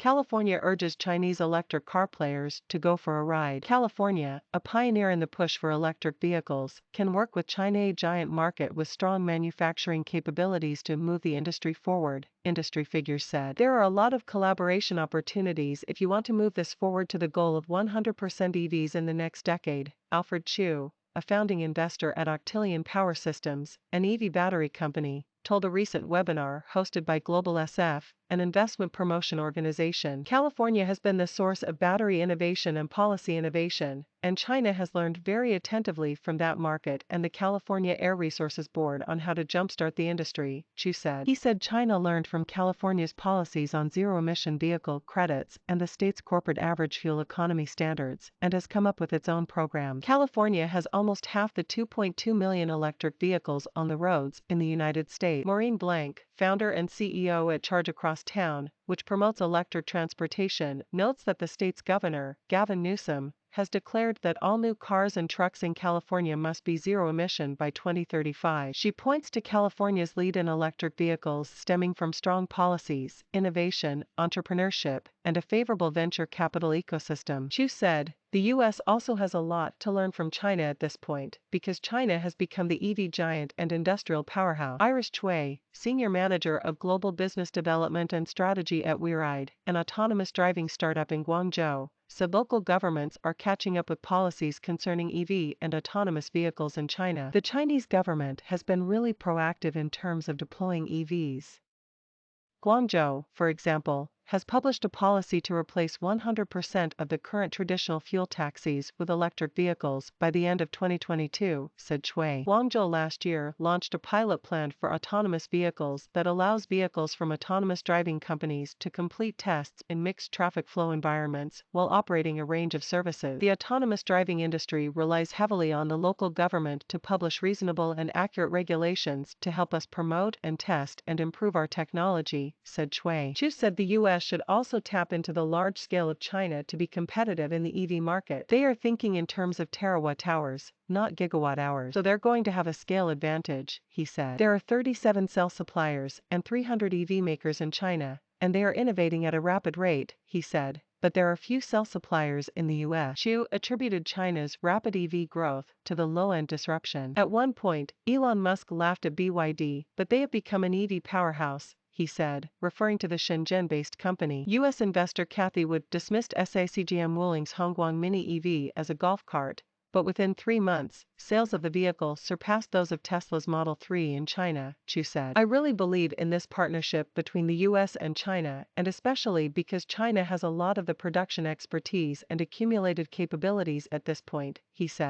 California urges Chinese electric car players to go for a ride. California, a pioneer in the push for electric vehicles, can work with China, a giant market with strong manufacturing capabilities, to move the industry forward, industry figures said. There are a lot of collaboration opportunities if you want to move this forward to the goal of 100% EVs in the next decade. Alfred Chu, a founding investor at Octillion Power Systems, an EV battery company, told a recent webinar hosted by Global SF, an investment promotion organization. California has been the source of battery innovation and policy innovation, and China has learned very attentively from that market and the California Air Resources Board on how to jumpstart the industry, Chu said. He said China learned from California's policies on zero-emission vehicle credits and the state's corporate average fuel economy standards, and has come up with its own program. California has almost half the 2.2 million electric vehicles on the roads in the United States. Maureen Blanc, founder and CEO at Charge Across Town, which promotes electric transportation, notes that the state's governor, Gavin Newsom, has declared that all new cars and trucks in California must be zero-emission by 2035. She points to California's lead in electric vehicles stemming from strong policies, innovation, entrepreneurship, and a favorable venture capital ecosystem. Chu said, "The U.S. also has a lot to learn from China at this point, because China has become the EV giant and industrial powerhouse." Iris Cui, senior manager of global business development and strategy at WeRide, an autonomous driving startup in Guangzhou, said local governments are catching up with policies concerning EV and autonomous vehicles in China. The Chinese government has been really proactive in terms of deploying EVs. Guangzhou, for example, has published a policy to replace 100% of the current traditional fuel taxis with electric vehicles by the end of 2022, said Cui. Guangzhou last year launched a pilot plan for autonomous vehicles that allows vehicles from autonomous driving companies to complete tests in mixed traffic flow environments while operating a range of services. The autonomous driving industry relies heavily on the local government to publish reasonable and accurate regulations to help us promote and test and improve our technology, said Cui. Chu said the U.S. should also tap into the large scale of China to be competitive in the EV market. They are thinking in terms of terawatt-hours, not gigawatt-hours. So they're going to have a scale advantage, he said. There are 37 cell suppliers and 300 EV makers in China, and they are innovating at a rapid rate, he said. But there are few cell suppliers in the U.S. Chu attributed China's rapid EV growth to the low-end disruption. At one point, Elon Musk laughed at BYD, but they have become an EV powerhouse, he said, referring to the Shenzhen-based company. U.S. investor Cathie Wood dismissed SACGM Wulling's Hongguang Mini EV as a golf cart, but within 3 months, sales of the vehicle surpassed those of Tesla's Model 3 in China, Chu said. "I really believe in this partnership between the U.S. and China, and especially because China has a lot of the production expertise and accumulated capabilities at this point," he said.